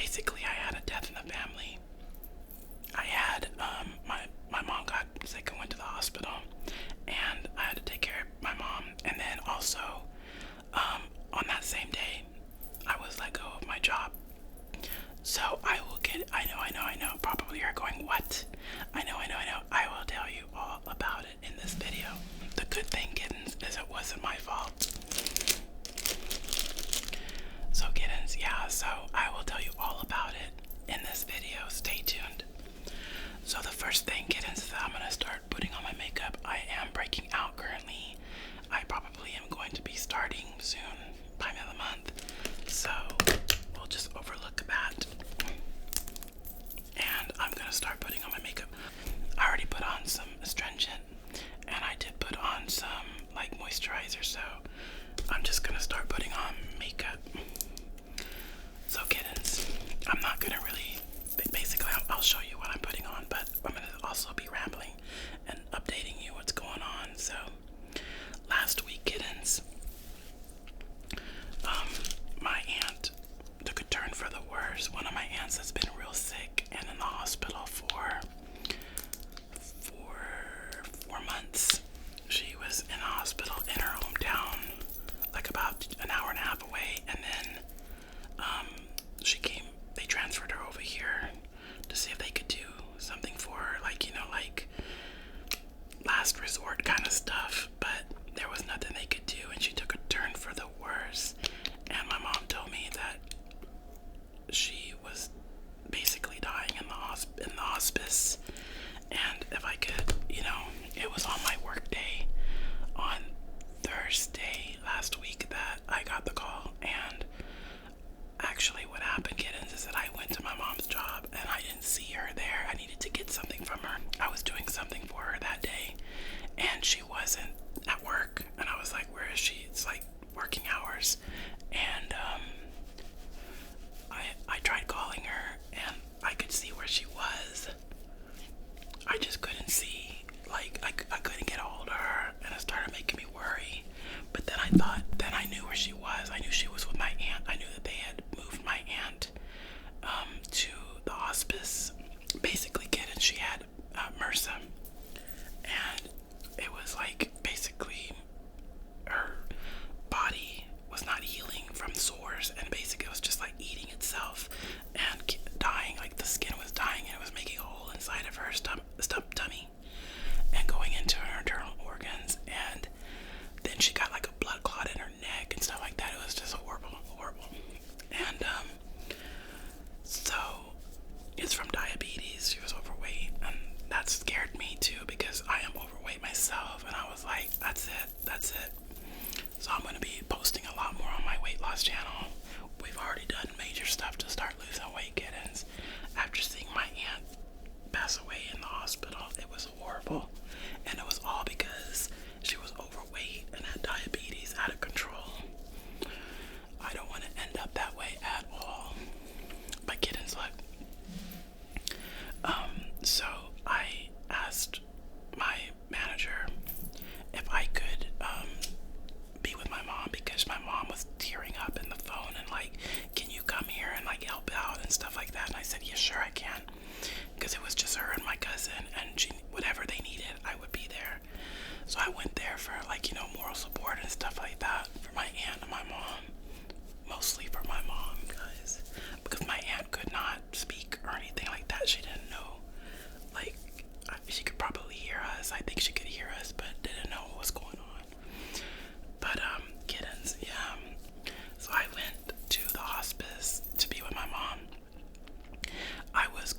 basically I had a death in the family. I had my mom got sick and went to the hospital, and I had to take care of my mom. And then also on that same day, I was let go of my job. So I know. Probably you're going, what? I know. I will tell you all about it in this video. The good thing, kittens, is it wasn't my fault. So kittens, yeah, so I will tell you all about it in this video. Stay tuned. So the first thing, kittens, is that I'm going to start putting on my makeup. I am breaking out currently. I probably am going to be starting soon, by the end of the month. So we'll just overlook that. And I'm going to start putting on my makeup. I already put on some astringent, and I did put on some like moisturizer, so I'm just going to start putting on makeup. So kittens, I'm not going to really, basically I'll show you what I'm putting on, but I'm going to also be rambling and updating you what's going on. So last week, kittens, my aunt took a turn for the worse. One of my aunts has been real sick and in the hospital for 4 months. She was in the hospital in her hometown, like about an hour and a half away, and then they transferred her over here to see if they could do something for her, like, like last resort kind of stuff, but there was nothing they could do, and she took a turn for the worse. And my mom told me that she was basically dying in the hospice, and if I could, it was on my work day on Thursday last week that I got the call. And actually what happened, kittens, is that I went to my mom's job and I didn't see her there. I needed to get something from her. I was doing something for her that day, and she wasn't at work, and I was like, where is she? It's like working hours. And I tried calling her, and I could see where she was. I just couldn't see, like, I couldn't get a hold of her, and it started making me worry. But then I knew where she was. I knew she was with my aunt. I knew that they had moved my aunt to the hospice. Basically, kittens, she had MRSA, and it was like basically her body was not healing from sores, and basically it was just like eating itself and dying. Like the skin was dying, and it was making a hole inside of her tummy and going into her internal organs. And then she got like a blood clot in her neck and stuff like that. It was just horrible. And so it's from diabetes. She was overweight, and that scared me too, because I am overweight myself, and I was like, that's it. So I'm going to be posting a lot more on my weight loss channel. We've already done major stuff to start losing weight, kittens. After seeing my aunt pass away in the hospital, it was horrible, and it was all because she was overweight and had diabetes out of control. I don't want to end up that way at all. But kittens, look. So I asked my manager if I could be with my mom, because my mom was tearing up in the phone and like, can you come here and like help out and stuff like that? And I said, yeah, sure I can, because it was just her and my cousin, and whatever they needed, I would be there. So I went there for like, moral support and stuff like that for my aunt and my mom. Mostly for my mom, guys, because my aunt could not speak or anything like that. She didn't know, like, she could probably hear us. I think she could hear us, but didn't know what was going on. But kittens, yeah. So I went to the hospice to be with my mom. I was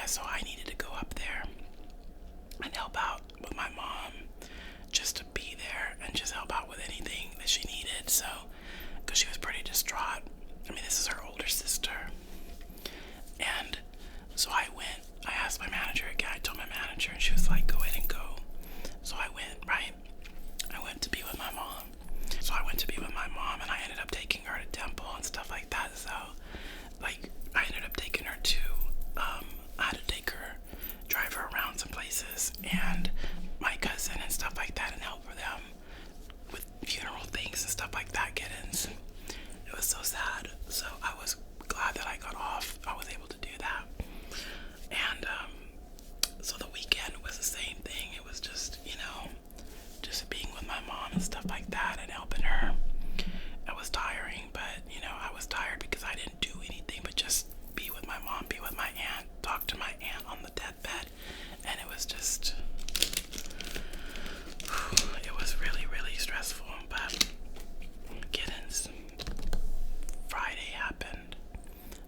yeah, so I needed to go up there and help out with my mom, just to be there and just help out with anything that she needed. So, because she was pretty distraught. I mean, this is her older sister. And so I went, I asked my manager again, I told my manager, and she was like, go ahead and go. So I went, right? I went to be with my mom. So I went to be with my mom, and I ended up taking her to temple and stuff like that. So, like, I ended up taking her to, I had to take her, drive her around some places, and my cousin and stuff like that, and help for them with funeral things and stuff like that, get-ins. It was so sad. So I was glad that I got off. I was able to do that. And so the weekend was the same thing. It was just, just being with my mom and stuff like that and helping her. It was tiring, but I was tired because I didn't do anything but just be with my mom, be with my aunt, talk to my aunt on the deathbed. And it was just, it was really, really stressful. But kittens, Friday happened.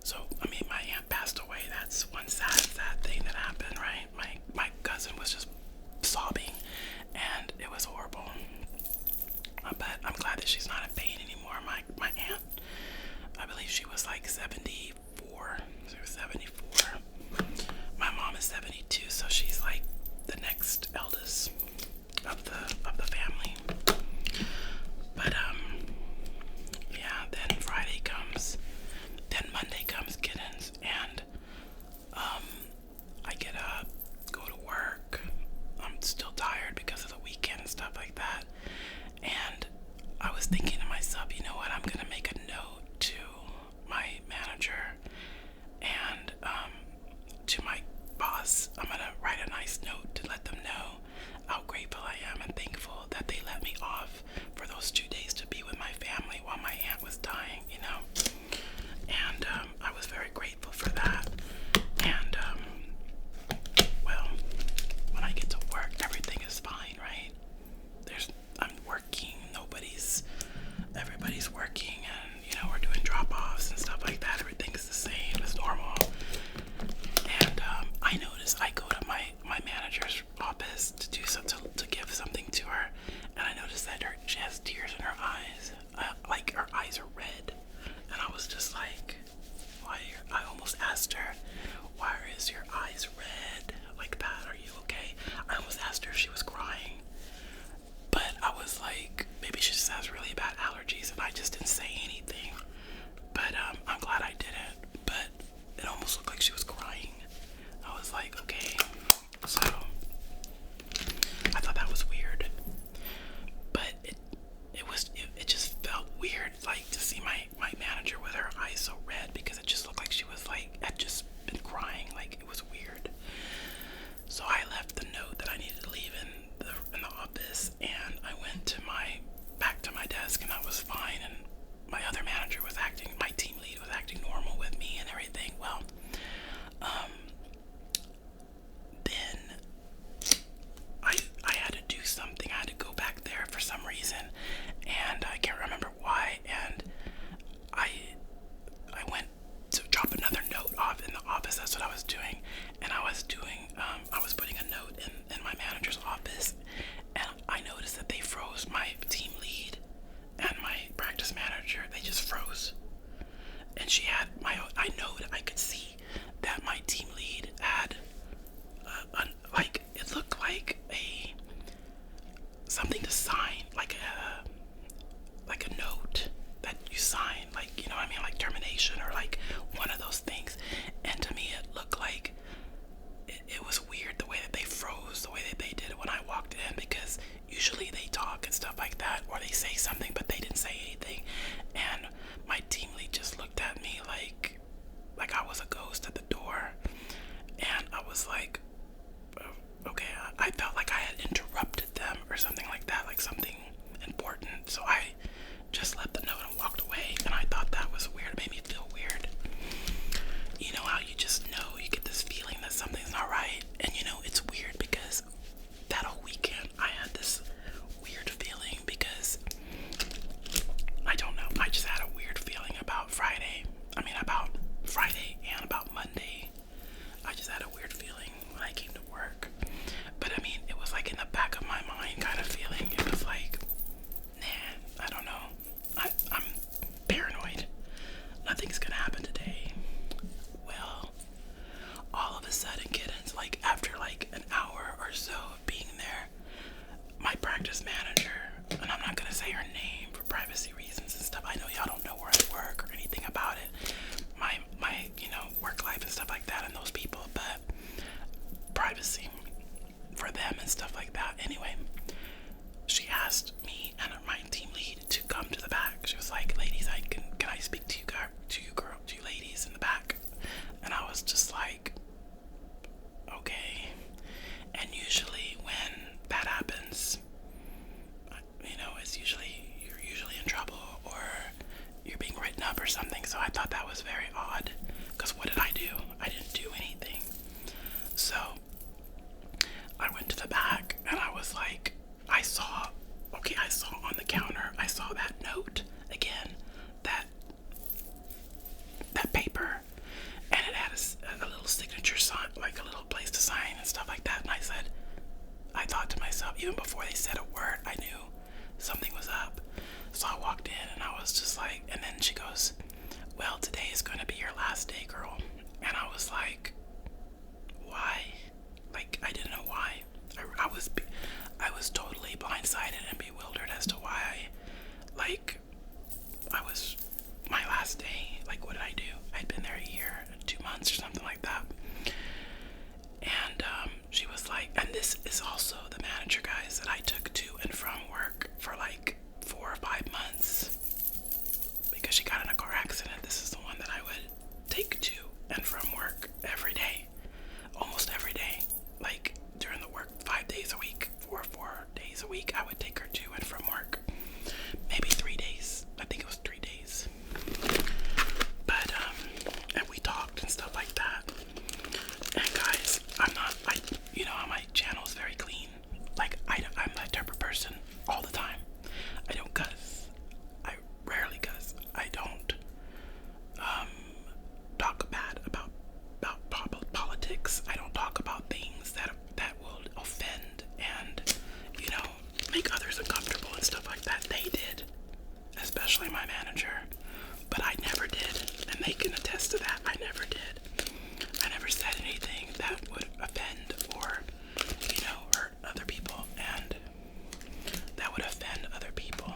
So, I mean, my aunt passed away. That's one sad thing that happened, right? My cousin was just sobbing, and it was horrible. But I'm glad that she's not in pain anymore. My aunt, I believe she was like 74. She was 74. My mom is 72, so she's like the next eldest of the family. But yeah, then Friday comes, then Monday comes, kittens, and I get up, go to work. I'm still tired because of the weekend and stuff like that. And I was thinking to myself, you know what, I'm gonna make a note to my manager and to my boss. I'm gonna write a nice note to let them know how grateful I am and thankful that they let me off for those 2 days to be with my family while my aunt was dying, And I was very grateful for that. And well, when I get to work, everything is fine, right? I'm working, everybody's working, and we're doing drop-offs and stuff like that. Everything's the same as normal. And I noticed, I go to my manager's office to do something, to give something to her, and I noticed that she has tears in her eyes, like her eyes are red. And I was just like, I almost asked her, why is your eyes red like that? Are you okay? I almost asked her if she was crying. But I was like, maybe she just has really bad allergies, and I just didn't say anything. But I'm glad I didn't. But it almost looked like she was crying. I was like, okay. So I thought that was weird. But it just felt weird, like, to see my manager with her eyes so red, because it just looked like she was like, had just been crying. Like, it was weird. So I left the note that I needed to leave in the office, and I went back to my desk, and I was fine. And my other manager was acting, my team lead was acting normal with me and everything. Well, then I had to do something. I had to go back there for some reason, and I can't remember why. And I went to drop another note off in the office. That's what I was doing. And I was putting a note in my manager's office, and I noticed that they froze my team lead and my practice manager. They just froze. And she had I could see that my team lead had like, it looked like something to sign, like a note that you sign, like, what I mean, like termination, or like one of those things. And to me, it looked like it was weird the way that they froze, the way that they did it when I walked in, because usually they talk and stuff like that, or they say something, but they didn't say anything. And my team lead just looked at me like I was a ghost at the door. And I was like, okay, I felt like I had interrupted them or something like that, like something important. So I just left the note and walked away, and I thought that was weird. It made me feel weird. You know how you just know, you get this feeling that something's not right. And it's weird because that whole weekend I had this weird feeling, because I don't know, I just had a weird feeling about Friday and about Monday. I just had a weird and from work every day, almost every day. Like during the work 5 days a week, 4 days a week, I would take her to and from work. Maybe 3 days. I think it was 3 days. But and we talked and stuff like that. And guys, my channel is very clean. Like I'm that type of person all the time. I don't cuss. I rarely cuss. I don't talk bad about politics. I don't talk about things that will offend and make others uncomfortable and stuff like that. They did, especially my manager, but I never did, and they can attest to that. I never did. I never said anything that would offend or hurt other people, and that would offend other people.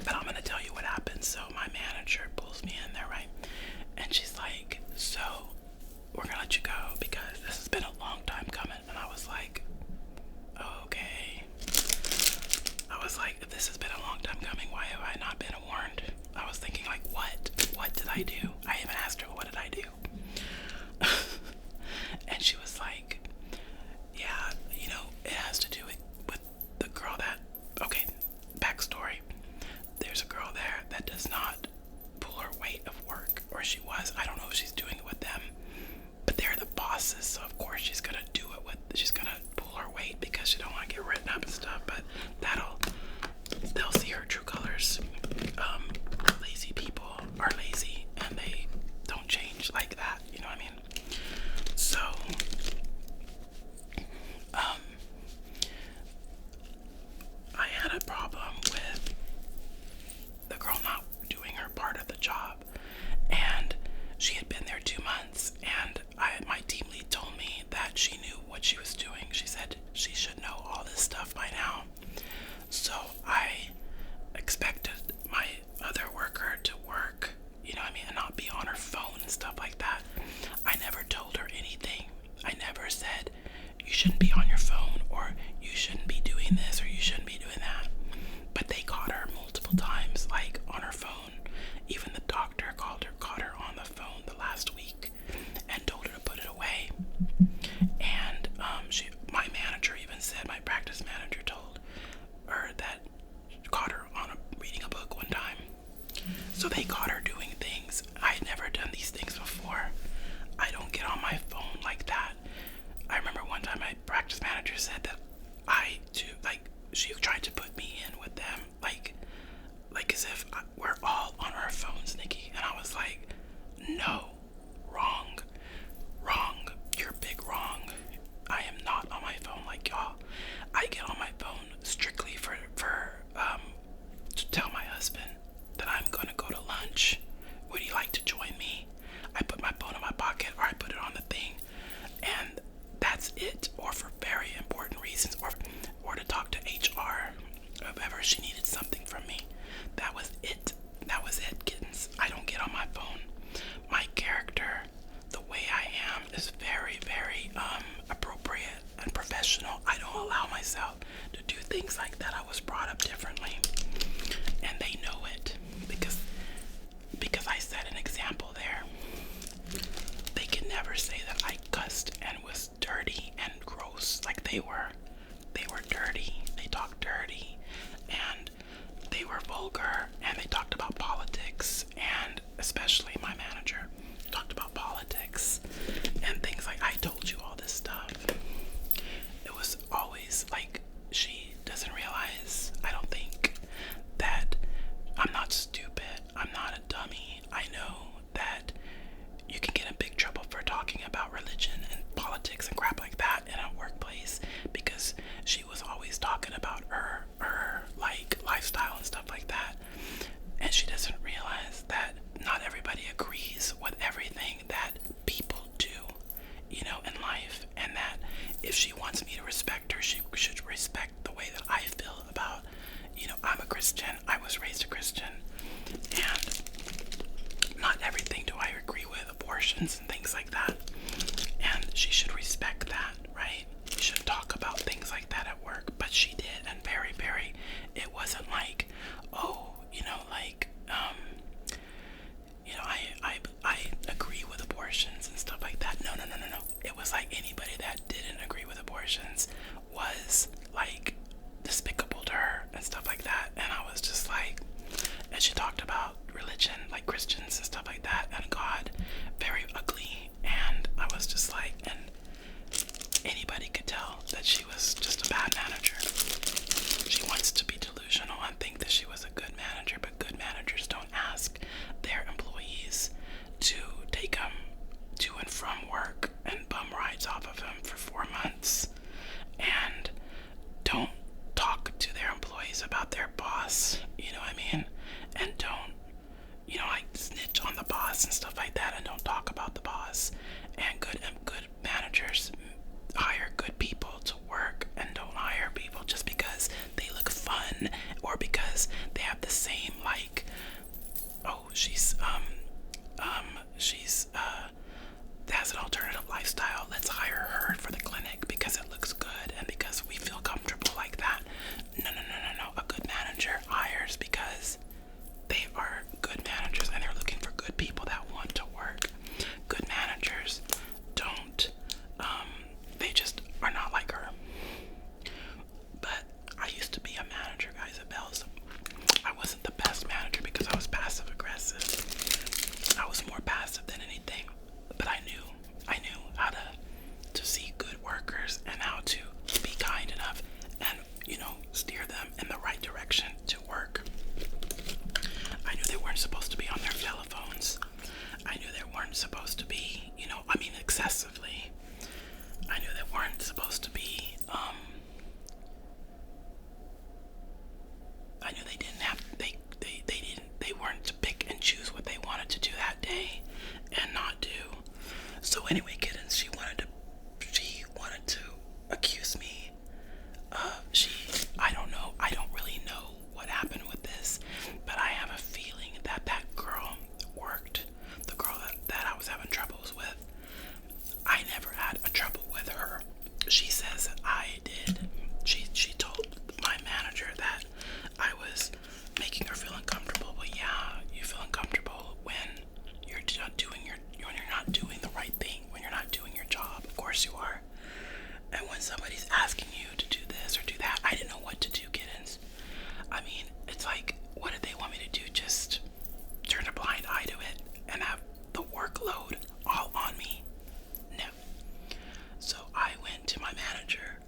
But I'm gonna tell you what happened. So my manager pulls me in there, right? And she's like, so we're gonna let you go because this has been a long time coming. And I was like, okay. I was like, if this has been a long time coming, why have I not been warned? I was thinking like, what did I do? I even asked her, what did I do? And she was like, yeah, it has to do with the girl that, okay, backstory. There's a girl there that does not pull her weight of work, or she was. I don't know if she's doing it with them, but they're the bosses, so of course she's gonna do it she's gonna pull her weight because she don't want to get written up and stuff, but they'll see her true colors. Lazy people are lazy and they don't change like that, you know what I mean? So, I had a problem with the girl not doing her part of the job, and she had been there 2 months, and my team lead told me that she knew what she was doing. She said she should know all this stuff by now. So I expected my other worker to work, and not be on her phone and stuff like that. I never told her anything. I never said, you shouldn't be on your phone, or you shouldn't be doing this, or you shouldn't be doing that. But they caught her multiple times, like on her phone. Even the doctor caught her on the phone the last week and told her to put it away. And my manager even said, my practice manager told her that caught her on reading a book one time. So they caught her doing things. I had never done these things before. I don't get on my phone like that. I remember one time my practice manager said that she tried to put me in with them, like as if we're all on our phones, Nikki. And I was like, no, wrong, you're big wrong. I am not on my phone like y'all. I get on my phone strictly to tell my husband that I'm gonna go to lunch. Would you like to join me? I put my phone in my pocket, or I put it on the thing, and that's it. Or for very important reasons, or to talk to HR, if ever she needed something from me. That was it. That was it, kittens. I don't get on my phone. My character, the way I am, is very, very appropriate and professional. I don't allow myself to do things like that. I was brought up differently, and they know it because I set an example there. They can never say that I cussed and was dirty and gross like they were. They were dirty. They talked dirty, and they were vulgar, and they talked about politics, and especially my manager talked about politics and things like, I told you all this stuff. It was always like, she doesn't realize, I don't think, that I'm not stupid. I'm not a dummy. I know that you can get in big trouble for talking about religion and politics and crap like that in a workplace, because she was always talking about her lifestyle and stuff like that. And she doesn't realize that not everybody agrees with everything that people do, in life. And that if she wants me to respect her, she should respect the way that I feel about, I'm a Christian. I was raised a Christian. And not everything do I agree with, abortions and things like that. And she should respect that, right? You should talk about things like that at work. But she did, and very, very, it wasn't like, oh, she's has an alternative lifestyle. Let's hire her for the clinic because it looks good and because we feel comfortable like that. No, no, no, no, no. A good manager hires because they are good managers and they're looking for good people that want to work. Good managers don't, they just are not like her. But I used to be a manager, guys, at Bell's. I wasn't the best manager because I was passive aggressive. I was more passive than anything. But I knew how to see good workers and how to be kind enough and, steer them in the right direction to work. I knew they weren't supposed to be on their telephones. I knew they weren't supposed to be, excessively. I knew they weren't supposed to be, I knew they weren't to pick and choose what they wanted to do that day and not do. So anyway, kittens, she wanted to accuse me. I don't really know what happened with this, but I have a feeling that girl worked. The girl that I was having troubles with. I never had a trouble with her. She says that I did. She told my manager that I was making her feel uncomfortable. But yeah, you feel uncomfortable when you're not doing the right thing, when you're not doing your job. Of course you are. And when somebody's asking you to do this or do that, I didn't know what to do, kittens. I mean, it's like, what did they want me to do? Just turn a blind eye to it and have the workload all on me? No. So I went to my manager,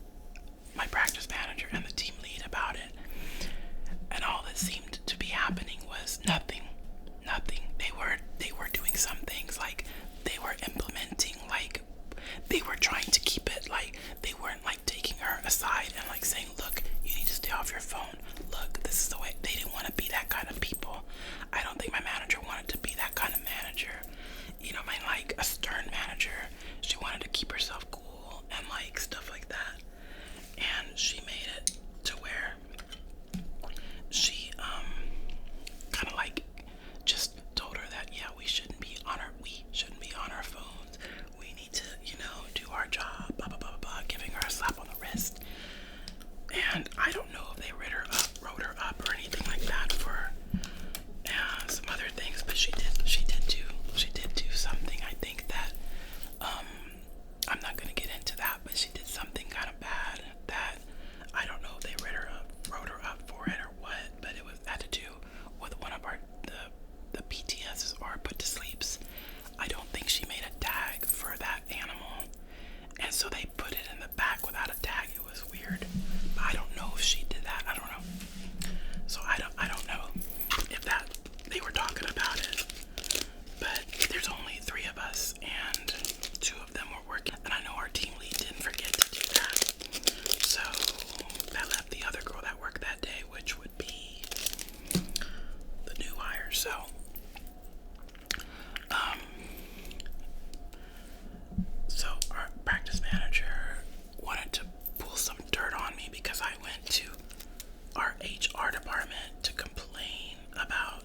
my practice manager, and the team lead about it. And all that seemed to be happening was nothing. They were doing some things, like they were implementing, like they were trying to keep it, like they weren't like taking her aside and like saying, look, you need to stay off your phone. Look, this is the way. They didn't want to be that kind of people. I don't think my manager wanted to be that kind of manager. Like a stern manager. She wanted to keep herself cool and like stuff like that. And she made it to where she kind of like just told her that we shouldn't be on our phones. We need to, do our job, blah blah blah blah, giving her a slap on the wrist. And I don't know if they wrote her up or anything like that for some other things, but she did do something. I think that I'm not gonna get into that, but she did something kind of bad that I don't know if they wrote her up for it or what, but it had to do with one of the PTSs or put to sleeps. I don't think she made a tag for that animal, and so they put it in the back without a tag. It was weird. But I don't know if she did that. I don't know. So I don't know if that they were talking about it. But there's only 3 of us, and 2 of them were working. And I know our team lead didn't forget to do that. So that left the other girl that worked that day, which would be the new hire. So our practice manager wanted to pull some dirt on me because I went to our HR department to complain about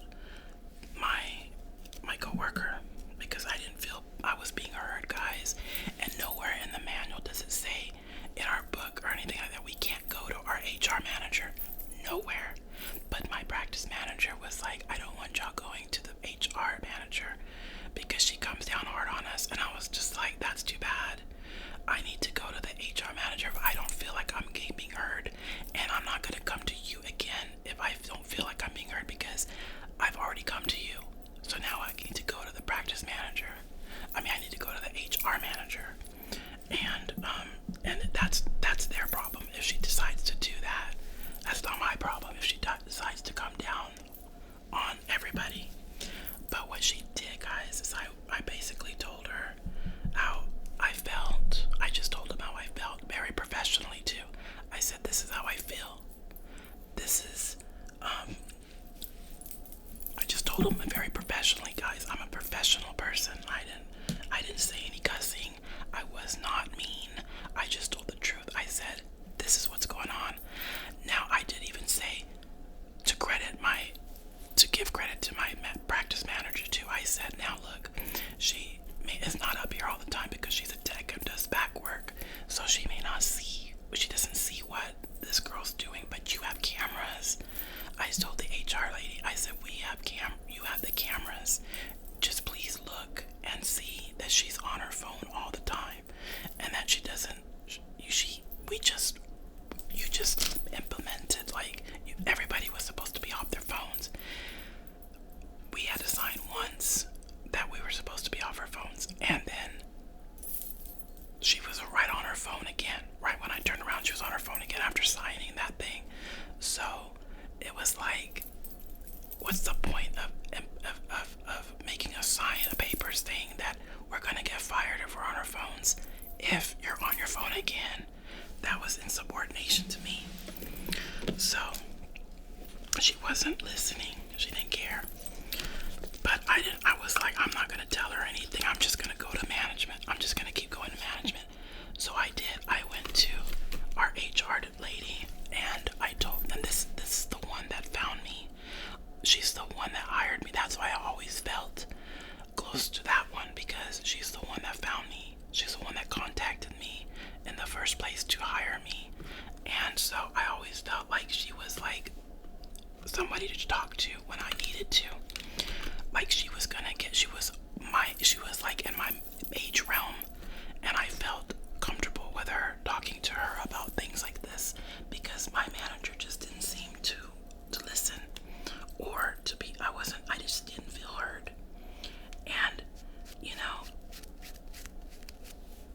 my coworker because I didn't feel I was being heard, guys. And nowhere in the manual does it say in our book or anything like that we can't go to our HR manager. Nowhere. But my practice manager was like, I don't want y'all going to the HR manager because she comes down hard on us. And I was just like, that's too bad. I need to go to the HR manager if I don't feel like I'm being heard. And I'm not going to come to you again if I don't feel like I'm being heard because I've already come to you. So now I need to go to the practice manager. I need to go to the HR manager. And that's their problem if she decides to do that. That's not my problem if she decides to come down on everybody. But what she did, guys, is I basically told her how I felt. I just told him how I felt very professionally too. I said, this is how I feel. This is, I just told him very professionally, guys. I'm a professional person. I didn't say any cussing. I was not mean. I just told the truth. I said, this is what's going on. Now, I did even say to give credit to my She is not up here all the time because she's a tech and does back work, so she may not see. She doesn't see what this girl's doing. But you have cameras. I told the HR lady. I said, you have the cameras. Just please look and see that she's on her phone all the time, and that she doesn't. You just implemented, like, everybody was supposed to be off their phones. We had to sign once that we were supposed to be off our phones, and then she was right on her phone again. Right when I turned around, she was on her phone again after signing that thing. So it was like, what's the point of making us sign a paper saying that we're gonna get fired if we're on our phones if you're on your phone again? That was insubordination to me. So she wasn't listening. She didn't care. But I was like, I'm not gonna tell her anything. I'm just gonna go to management. I'm just gonna keep going to management. So I did. I went to our HR lady and I told them, this is the one that found me. She's the one that hired me. That's why I always felt close to that one, because she's the one that found me. She's the one that contacted me in the first place to hire me. And so I always felt like she was like somebody to talk to when I needed to. Like she was like in my age realm, and I felt comfortable with her, talking to her about things like this, because my manager just didn't seem to listen, or to be, I just didn't feel heard. And,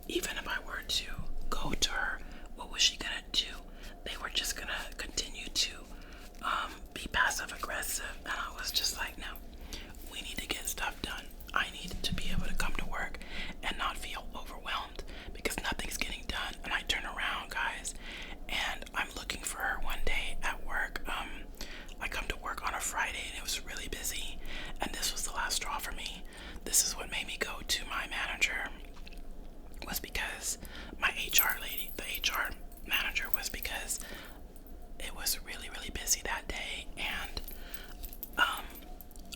even if I were to go to her, what was she gonna do? They were just gonna continue to be passive aggressive, and I was just like, no, we need to get stuff done. I need to be able to come to work and not feel overwhelmed because nothing's getting done. And I turn around, guys, and I'm looking for her one day at work. I come to work on a Friday and it was really busy, and this was the last straw for me. This is what made me go to my manager, was because my HR lady, the HR manager, was because it was really, really busy that day, and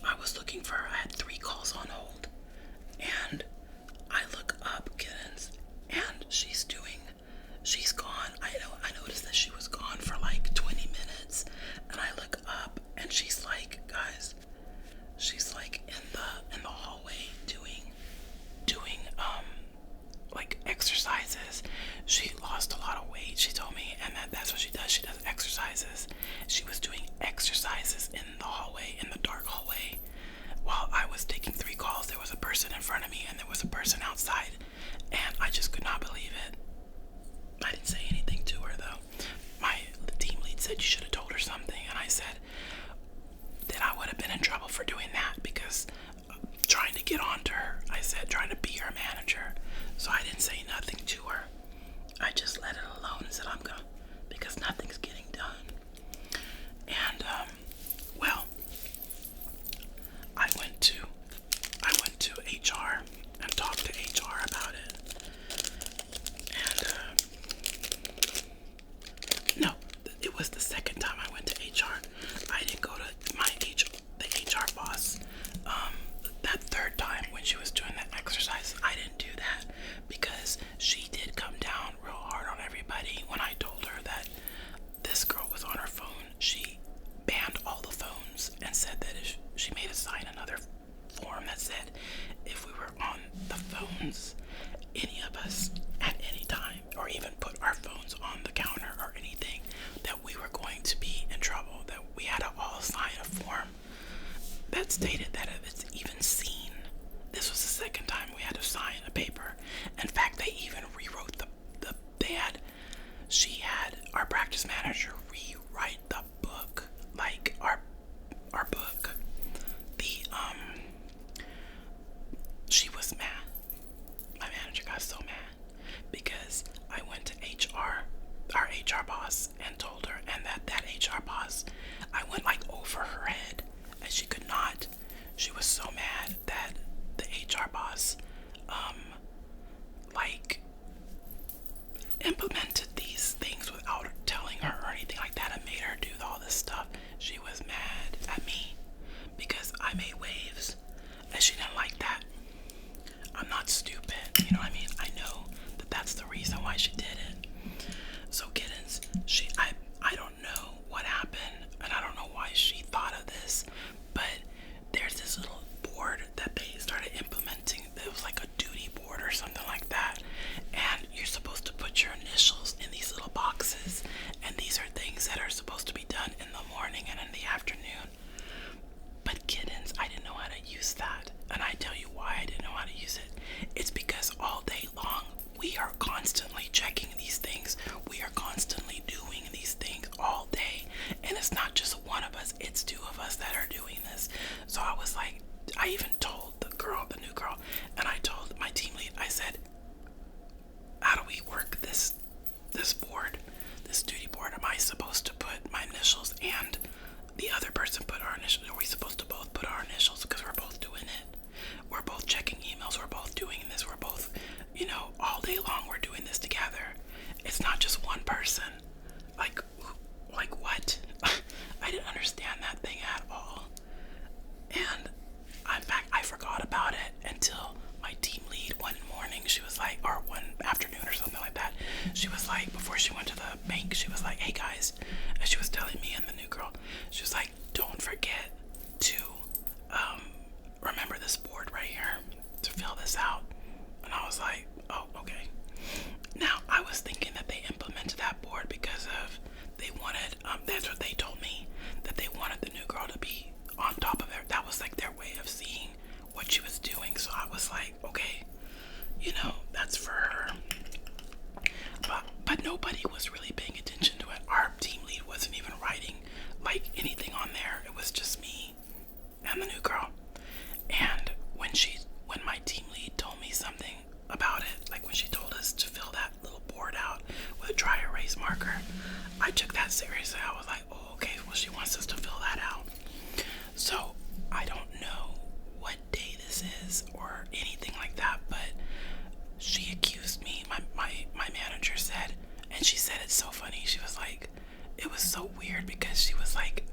I was looking for her. I had 3 calls on hold, and I look up, kittens, and she's gone. I noticed that she was gone for like 20 minutes, and I look up, and she's like, guys, she's like in the hallway doing like exercises. She lost a lot of weight, she told me, and that's what she does. She does exercises. She was doing exercises in the hallway, in the dark hallway. While I was taking 3 calls, there was a person in front of me and there was a person outside, and I just could not believe it. I didn't say anything to her though. The team lead said, you should have told her something, and I said that I would have been in trouble for doing that, because trying to get on to her, I said, trying to be her manager. So I didn't say nothing to her. I just let it alone and said, I'm gonna, because nothing's getting done. And well, I went to HR and talked to HR about it. And no, it was the second time I went to HR. I didn't go to the HR boss. That third time when she was doing that exercise, I didn't do that, because she did come down real hard on everybody. When I told her that this girl was on her phone, she banned all the phones and said that if she made us sign another form that said if we were on the phones, any of us at any time, or even put our phones on the counter or anything, that we were going to be in trouble, that we had to all sign a form that stated that if it's even seen, this was the second time we had to sign a paper. In fact, they even rewrote she had our practice manager rewrite the book, like our book. She was mad. My manager got so mad because I went to HR, our HR boss, and told her, and that HR boss, I went like over her head, and she could not. She was so mad that the HR boss, like, implemented these things without telling her or anything like that, and made her do all this stuff. She was mad at me because I made waves, and she didn't like that. not stupid. You know what I mean? I know that that's the reason why she did it. So kittens, I don't know what happened, and I don't know why she thought of this, but there's this little board that they started implementing. It was like a duty board or something like that, and you're supposed to put your initials in these little boxes, and these are things that are supposed to be done in the morning and in the afternoon. But kittens, I didn't know how to use that, and I tell you why I didn't know how to use it. It's because all day long we are constantly checking these things. We are constantly doing these things all day, and it's not just one of us, it's two of us that are doing this. So I was like, I even told the new girl, and I told my team lead, I said, how do we work this board, this duty board? Am I supposed to put my initials and the other person put our initials? Are we supposed to both put our initials because we're both doing it? We're both checking emails, we're both doing this, we're both, all day long we're doing this together. It's not just one person. Like what? I didn't understand that thing at all. And in fact, I forgot about it until my team lead one morning, she was like, or one afternoon or something like that, she was like, before she went to the bank, she was like, hey guys, and she was telling me and the new girl, she was like, don't forget to remember this board right here to fill this out. And I was like, oh, okay. Now I was thinking that they implemented that board because of they wanted that's what they told me, that they wanted the new girl to be on top of it. That was like their way of seeing what she was doing. So I was like, okay, that's for her. But nobody was really paying attention to it. Our team lead wasn't even writing like anything on there. It was just me and the new girl. And when my team lead told me something about it, like when she told us to fill that little board out with a dry erase marker, I took that seriously. I was like, oh, okay, well, she wants us to fill that out. So I don't know what day this is or anything like that, but she accused me. My manager said, and she said it's so funny. She was like, it was so weird because she was like,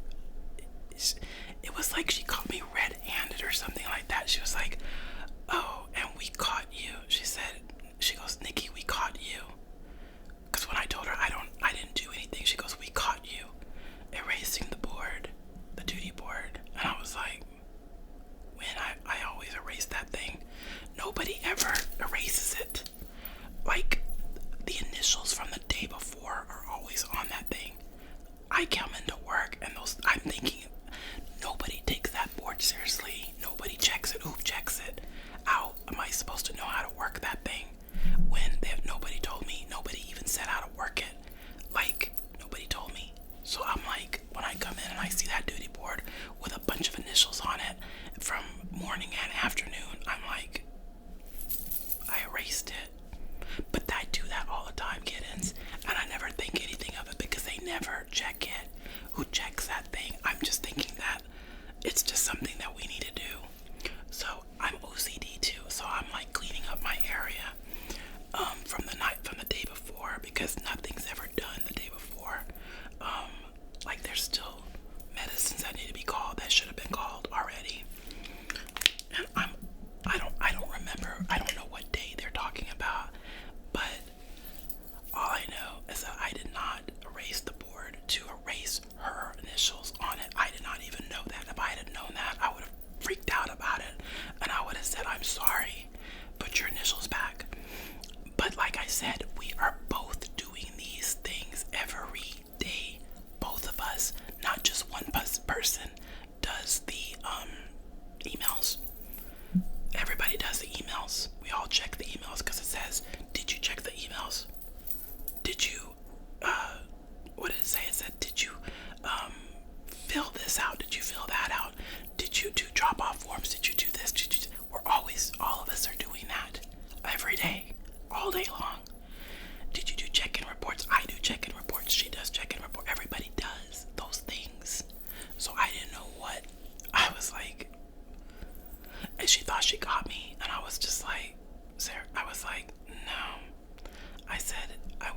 it was like she caught me red-handed or something like that. She was like, oh, and we caught you. She goes, Nikki, we caught you. Because when I told her I didn't do anything, she goes, we caught you erasing the board, the duty board. And I was like, when I always erase that thing. Nobody ever erases it. Like, the initials from the day before are always on that thing. I come into work and I'm thinking, nobody takes that board seriously. Nobody checks it. Who checks it? How am I supposed to know how to work that thing when nobody told me? Nobody even said how to work it. Like, nobody told me. So I'm like, when I come in and I see that duty board with a bunch of initials on it from morning and afternoon, I'm like, I erased it. But I do that all the time, kittens, and I never think anything of it because they never check it. Who checks that thing? I'm just thinking that it's just something that we need to do. So I'm OCD too, so I'm like cleaning up my area from the day before, because nothing's ever done the day before. Like there's still medicines that need to be called that should have been called already. And I don't remember. I don't know what day they're talking about, but all I know is that I did not erase the board to erase her initials on it. I did not even know that. If I had known that, I would have freaked out about it, and I would have said, I'm sorry, put your initials back. But like I said, we are both doing these things every day. Both of us, not just one person does the emails. Everybody does the emails. We all check the emails because it says, did you check the emails? Did you, what did it say? It said, did you fill this out? Did you fill that out? Did you do drop-off forms? Did you do this? All of us are doing that every day, all day long. Did you do check-in reports? I do check-in reports. She does check-in report. Everybody does those things. So I didn't know what. I was like, and she thought she got me, and I was just like, Sarah, I was like, no. I said I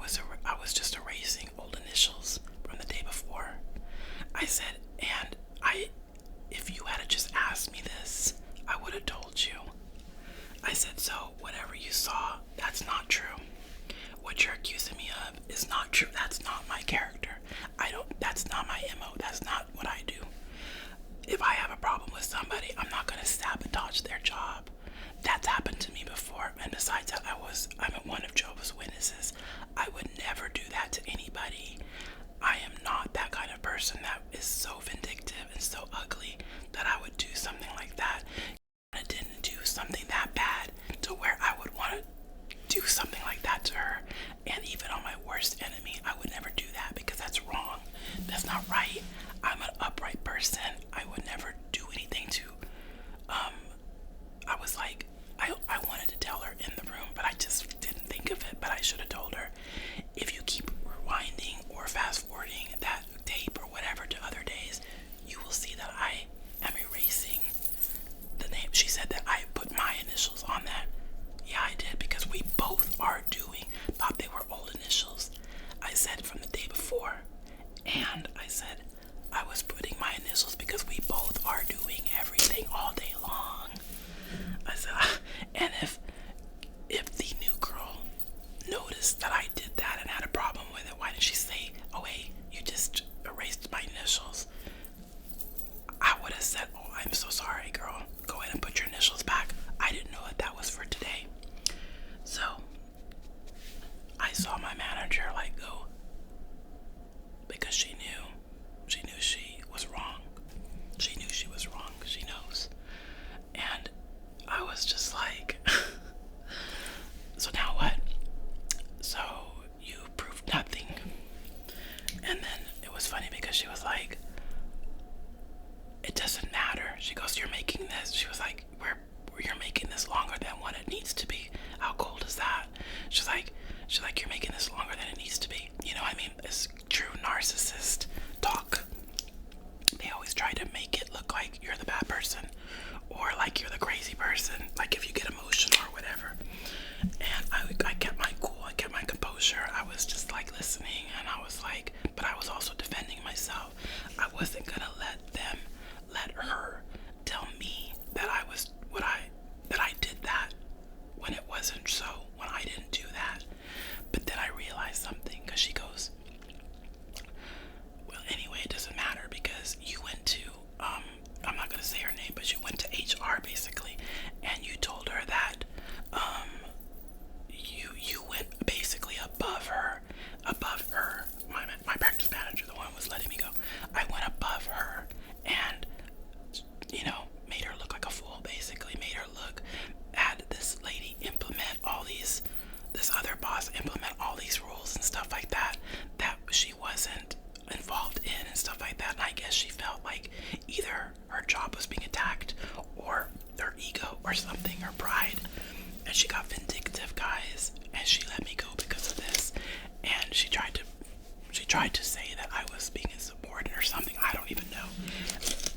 was just erasing old initials from the day before. I said, and if you had just asked me this, I would have told you. I said, so whatever you saw, that's not true. What you're accusing me of is not true. That's not my character. That's not my MO. That's not what I do. If I have a problem with somebody, I'm not going to sabotage their job. That's happened to me before. And besides that, I'm one of Jehovah's Witnesses. I would never do that to anybody. I am not that kind of person that is so vindictive and so ugly that I would do something like that. I didn't do something that bad to where I would want to do something like that to her. And even on my worst enemy, I would never do that because that's wrong. That's not right. I'm an upright person. I would never do anything to, I was like, I wanted to tell her in the room, but I just didn't think of it, but I should have told her. If you keep rewinding or fast forwarding that tape or whatever to other days, you will see that I am erasing the name. She said that I put my initials on that. Yeah, I did, because we both thought they were old initials. I said from the day before, and I said I was putting my initials because we both are doing everything all day long. I said, and if the new girl noticed that I did that and had a problem with it, why didn't she say, oh hey, you just erased my initials? I would have said, oh, I'm so sorry, girl. Go ahead and put your initials back. I didn't know that was for today. So I saw my manager like go, because she knew she was wrong. She knew she was wrong. She knows. And I was just like, so now what? So you proved nothing. And then it was funny because she was like, it doesn't matter. She goes, you're making this. She was like, you're making this longer than what it needs to be. How cold is that? She's like, you're making this longer than it needs to be. You know what I mean? It's true narcissist talk. They always try to make it look like you're the bad person or like you're the crazy person, like if you get emotional or whatever. And I kept my cool, I kept my composure. I was just like listening, and I was like, but I was also defending myself. I wasn't gonna let her tell me that I did that when it wasn't so, when I didn't do that. But then I realized something, because she goes, well, anyway, it doesn't matter because you went to, I'm not going to say her name, but you went to HR basically, and you told her that, you went basically above her, my practice manager, the one who was letting me go. I went above her and, made her look like a fool, basically, made her look, had this lady implement all these, this other boss implement all these rules and stuff like that she wasn't involved in and stuff like that. And I guess she felt like either her job was being attacked or her ego or something, her pride. And she got vindictive, guys, and she let me go because of this. And she tried to say that I was being insubordinate or something. I don't even know.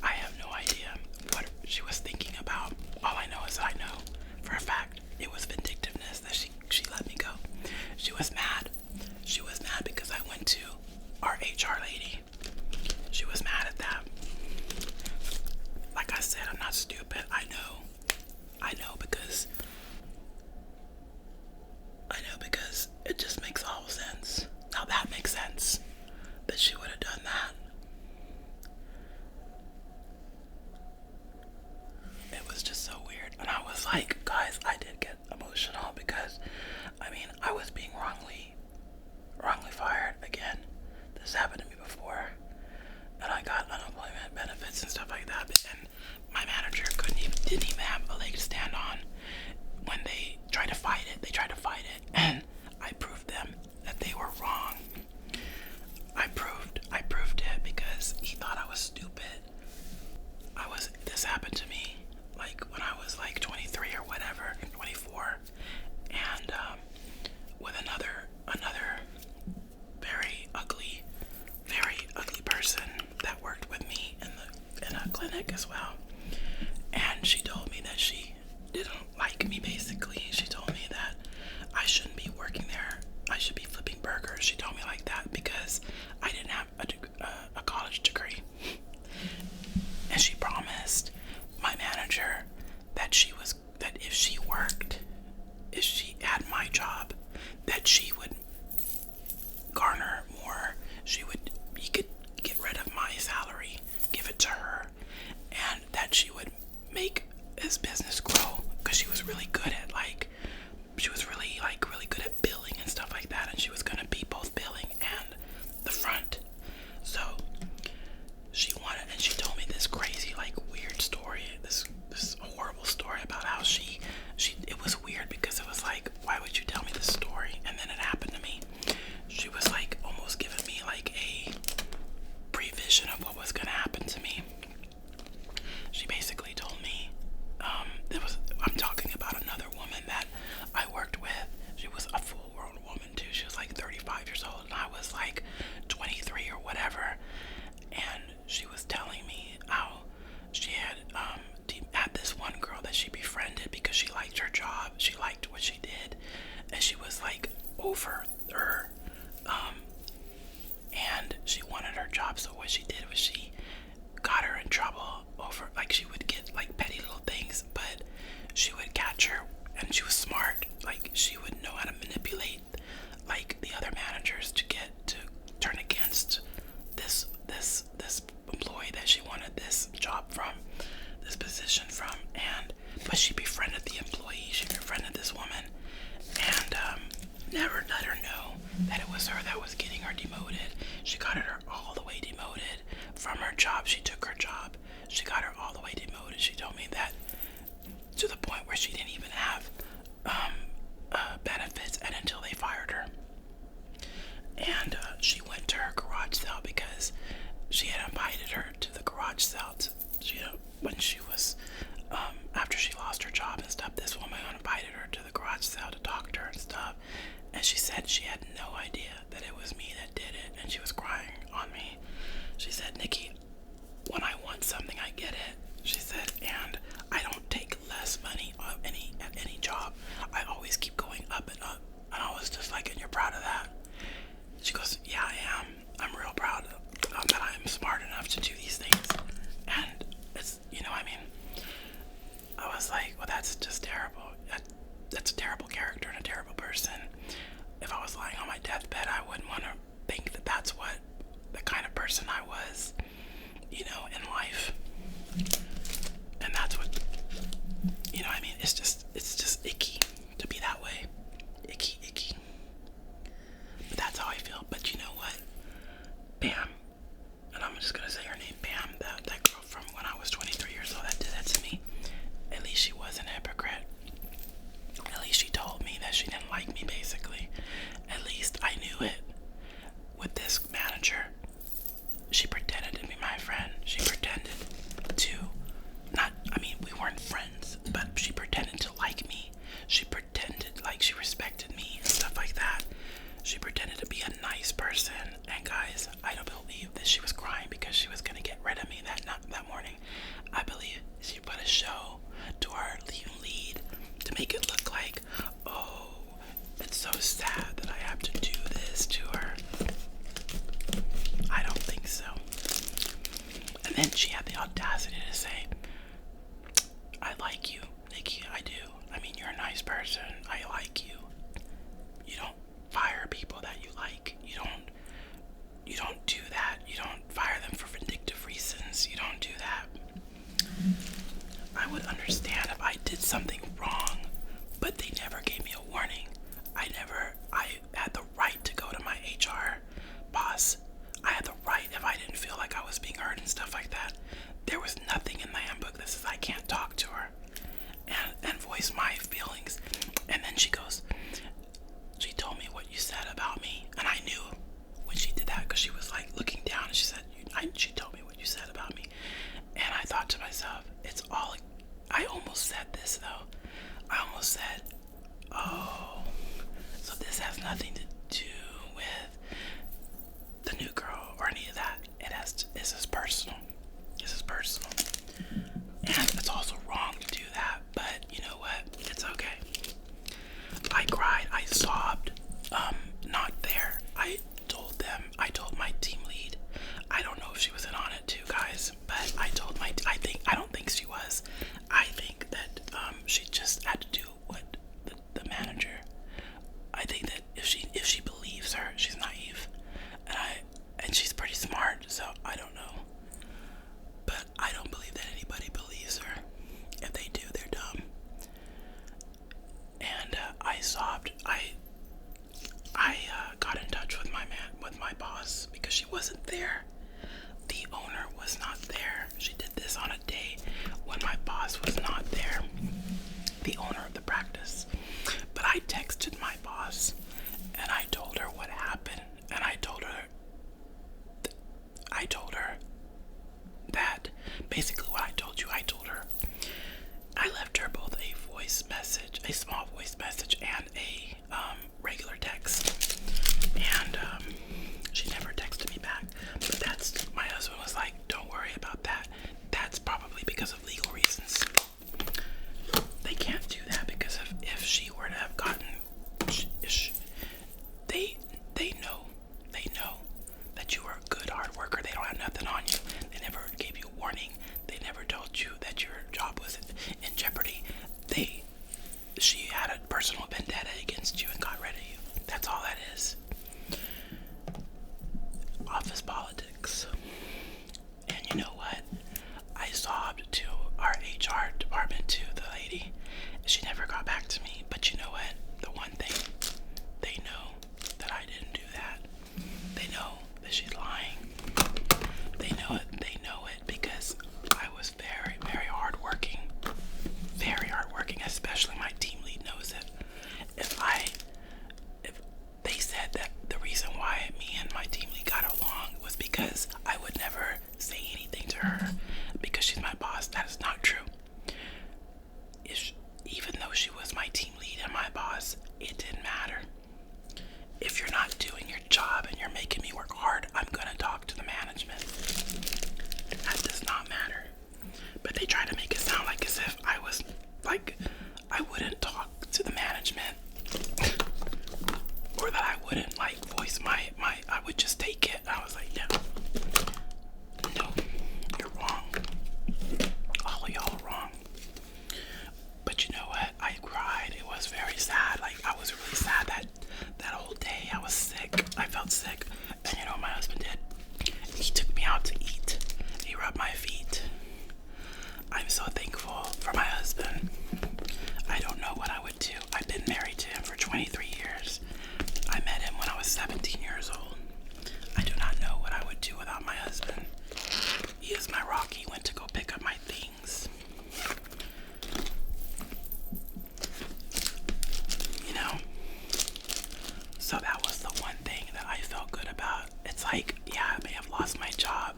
I have no idea what she was thinking about. All I know is that I know for a fact it was vindictiveness that she let me go. She was mad. She was mad because I went to our HR lady. She was mad at that. Like I said, I'm not stupid. I know because it just makes all sense. Now that makes sense that she would have done that. It was just so weird. And I was like, guys, I did get emotional because, I was being wrongly fired again. This happened to me before. And I got unemployment benefits and stuff like that. And my manager didn't even have a leg to stand on. When they tried to fight it, and I proved them that they were wrong. I proved it because he thought I was stupid. This happened to me like when I was like 23 or whatever, 24, and with another very ugly person that worked with me in a job. She liked what she did, and she was like over her, and she wanted her job. So what she did was she got her in trouble over, like, she would get like petty little things, but she would catch her, and she was smart. Like, she would know how to manipulate like the other managers to get to turn against this employee that she wanted this job from, this position from. And but she befriended the employee, she befriended this woman, and never let her know that it was her that was getting her demoted. She got her all the way demoted from her job. She took her job, she got her all the way demoted. She told me that, to the point where she didn't even have benefits, and until they fired her. And she went to her garage sale because she had invited her to the garage sale when she was, after she lost her job and stuff. This woman invited her to the garage sale to talk to her and stuff, and she said she had no idea that it was me that did it, and she was crying on me. She said, "Nikki, when I want something, I get it," she said, "and I don't take less money at any job. I always keep going up and up." And I was just like, "And you're proud of that?" She goes, "Yeah, I am. I'm real proud that I'm smart enough to do these things." And it's, I mean, I was like, well, that's just terrible. That's a terrible character and a terrible person. If I was lying on my deathbed, I wouldn't want to think that that's what the kind of person I was, in life. And that's what, I mean, it's just icky to be that way. Icky. But that's how I feel. But you know what? Pam, and I'm just gonna say her name, Pam, that girl from when I was 23 years old that did that to me. At least she wasn't a hypocrite. At least she told me that she didn't like me, basically. At least I knew it. With this manager, she pretended to be my friend. She pretended to we weren't friends, but she pretended to like me. She pretended like she respected me and stuff like that. She pretended to be a nice person. And guys, I don't believe that she was crying because she was going to get rid of me that morning. I believe she put a show to our lead to make it look like, oh, it's so sad that I have to do this to her. I don't think so. And then she had the audacity to say, "I like you, Nikki, I do. I mean, you're a nice person. I like you. You don't fire people that you like. You don't do that. You don't fire them for vindictive reasons. You don't do that." I would understand if I did something wrong, but they never gave me a warning. I had the right to go to my HR boss. I had the right, if I didn't feel like I was being heard and stuff like that. There was nothing in the handbook that says I can't talk to her and voice my feelings. And then she told me what you said about me. And I knew when she did that, because she was like looking down, and she said, she told me what you said about me. And I thought to myself, I almost said this though. I almost said, oh, so this has nothing to do with the new girl or any of that. This is personal. This is personal. And it's also wrong to do that, but you know what? It's okay. I cried, I sobbed, not there. I told my team lead. I don't know if she was in on it too, guys, but I don't think she was. I think that she just had to do what the manager. I think that if she believes her, she's naive, and she's pretty smart, so I don't know. But I don't believe that anybody believes her. If they do, they're dumb. And I sobbed. I got in touch with my boss, because she wasn't there. The owner was not there. She did this on a day when my boss was not there, the owner of the practice. But I texted my boss, and I told her what happened, and I told her that basically what I told you. I told her I left her both a voice message, a small voice message, and a regular text, and she never texted me back. But my husband was like, "Don't worry about that. That's probably because of legal reasons." personal vendetta against you and got rid of you. That's all that is. Office politics. And you know what? I sobbed to our HR department, to the lady. She never got back to me. But you know what? The one thing, they know that I didn't do that. They know that she's lying. They know it. They know it because I was very, very hardworking. Very hardworking, especially my team lead knows it. If they said that the reason why me and my team lead got along was because I would never say anything to her because she's my boss, that is not true. Even though she was my team lead and my boss, it didn't matter. If you're not doing your job and you're making me work hard, I'm gonna talk to the management. That does not matter. But they try to make it sound like as if I was like I wouldn't talk to the management or that I wouldn't like voice my I would just take it. I was like, no, you're wrong. All of y'all are wrong. But you know what? I cried. It was very sad. Like I was really sad that whole day. I was sick. I felt sick. And you know what my husband did? He took me out to eat. He rubbed my feet. I'm so thankful for my husband. I don't know what I would do. I've been married to him for 23 years. I met him when I was 17 years old. I do not know what I would do without my husband. He is my rock. He went to go pick up my things. You know? So that was the one thing that I felt good about. It's like, yeah, I may have lost my job,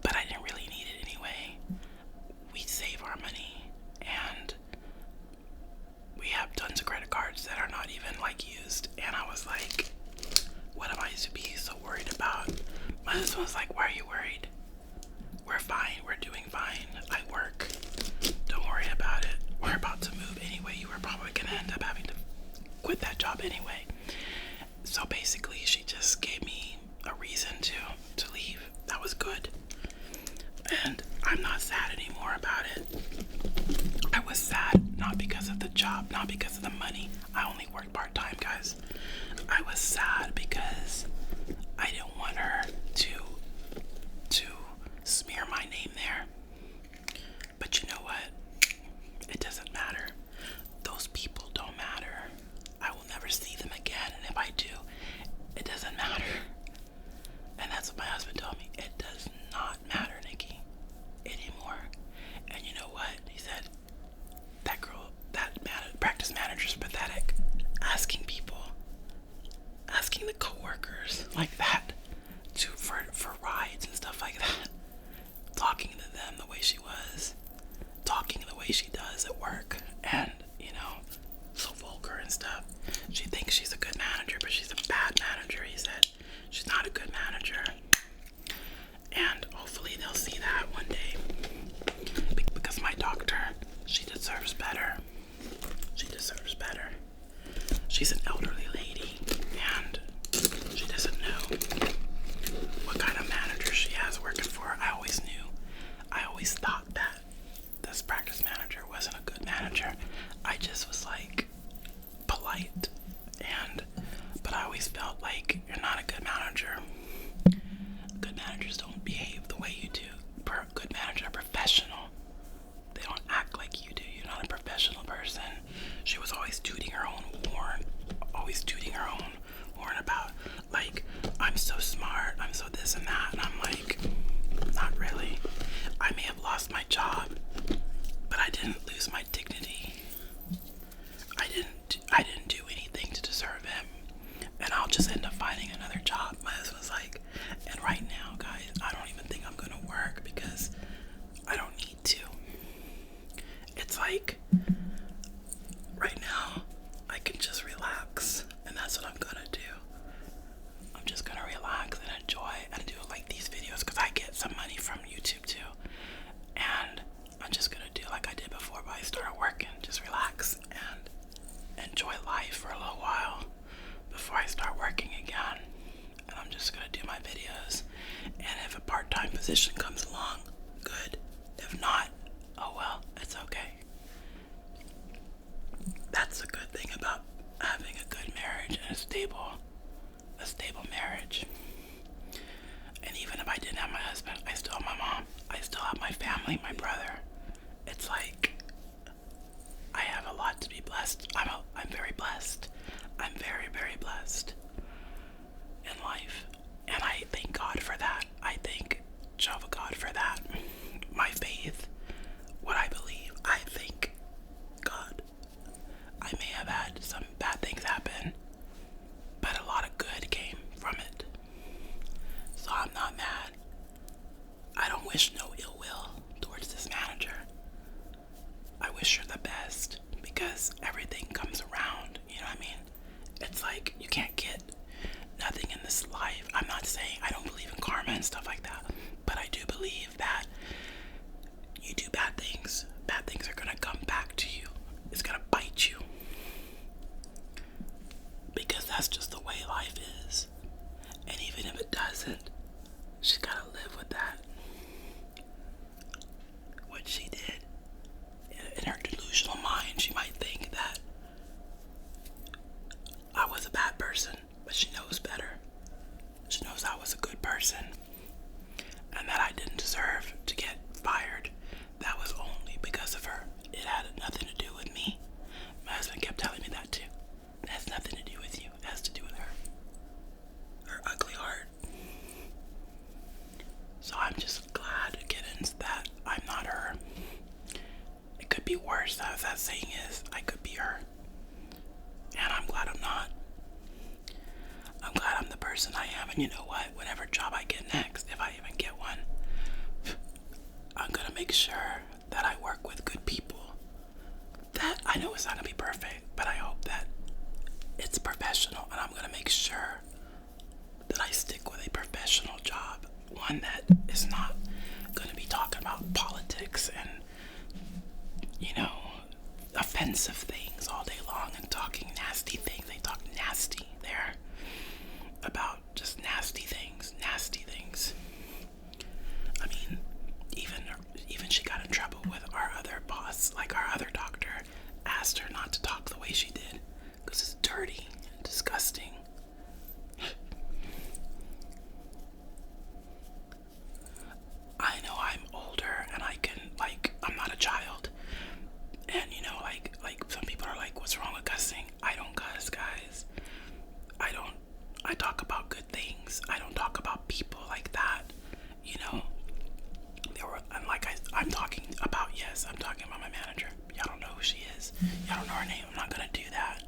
but I didn't really need it anyway. We save our money, and we have tons of credit cards that are not even like used. And I was like, what am I to be so worried about? My husband was like, why are you worried? We're fine. We're doing fine. I work. Don't worry about it. We're about to move anyway. You were probably going to end up having to quit that job anyway. So basically, she just gave me a reason to leave. That was good. And I'm not sad anymore about it. I was sad not because of the job, not because of the money. I only worked part-time, guys. I was sad because I didn't want her to smear my name there. But you know what? It doesn't matter. Those people don't matter. I will never see them again, and if I do, it doesn't matter. And that's what my husband told me. It does not matter, Nikki, anymore. And you know what? He said, that girl, practice manager's pathetic. Asking the coworkers like that for rides and stuff like that. Talking to them the way she was. Talking the way she does at work. And, you know, so vulgar and stuff. She thinks she's a good manager, but she's a bad manager, he said. She's not a good manager. And hopefully they'll see that one day. Because my doctor, she deserves better. She deserves better. She's an elderly lady, and she doesn't know what kind of manager she has working for her. I always thought that this practice manager wasn't a good manager. I just was like polite, but I always felt like you're not a good manager. Good managers don't behave the way you do. Good managers are professional. They don't act like you do. You're not a professional person. She was always tooting her own horn. About, like, I'm so smart, I'm so this and that. And I'm like, not really. I may have lost my job, but I didn't lose my dignity. I didn't do anything to deserve him. And I'll just end up finding another job. My husband's like, and right now, guys, I don't even think I'm gonna work because I don't need to. It's like, right now, I can just relax, and that's what I'm gonna do. I'm just gonna relax and enjoy and do like these videos because I get some money from YouTube too. And I'm just gonna do like I did before, but I started working, just relax and enjoy life for a little while before I start working again. And I'm just gonna do my videos. And if a part-time position comes along, good. If not, oh well, it's okay. That's the good thing about having a good marriage and a stable marriage. And even if I didn't have my husband, I still have my mom. I still have my family, my brother. It's like I have a lot to be blessed. I'm very blessed. I'm very, very blessed in life. And I thank God for that. I thank Jehovah God for that. My faith, what I believe, I thank God. I may have had some bad things happen, but a lot of good came from it. So I'm not mad. I don't wish no ill will towards this manager. I wish her the best because everything comes around, you know what I mean? It's like you can't get nothing in this life. I'm not saying I don't believe in karma and stuff like that, but I do believe that you do bad things are gonna come back to you. It's gonna bite you. Because that's just the way life is. And even if it doesn't, she's gotta live with that. What she did, in her delusional mind, she might think that I was a bad person, but she knows better. She knows I was a good person and that I didn't deserve to get fired. That was only because of her. It had nothing to do with me. My husband kept telling me that too. It has nothing to do with you. It has to do with her. Her ugly heart. So I'm just glad, Kittens, that I'm not her. It could be worse, as that saying is. I could be her. And I'm glad I'm not. I'm glad I'm the person I am. And you know what? Whatever job I get next, if I even get one, I'm gonna make sure that I work with good people. That I know it's not gonna be perfect, but I hope that it's professional, and I'm gonna make sure that I stick with a professional job. One that is not gonna be talking about politics and, you know, offensive things all day long and talking nasty things. They talk nasty there about just nasty things. I mean, even she got in trouble with our other boss. Like, our other doctor asked her not to talk the way she did because it's dirty and disgusting. I know I'm older and I can, like, I'm not a child. And, you know, like some people are like, what's wrong with cussing? I don't cuss, guys. I talk about good things. I don't talk about people like that. You know, I'm talking about, yes, I'm talking about my manager. Y'all don't know who she is. Y'all don't know her name. I'm not gonna do that.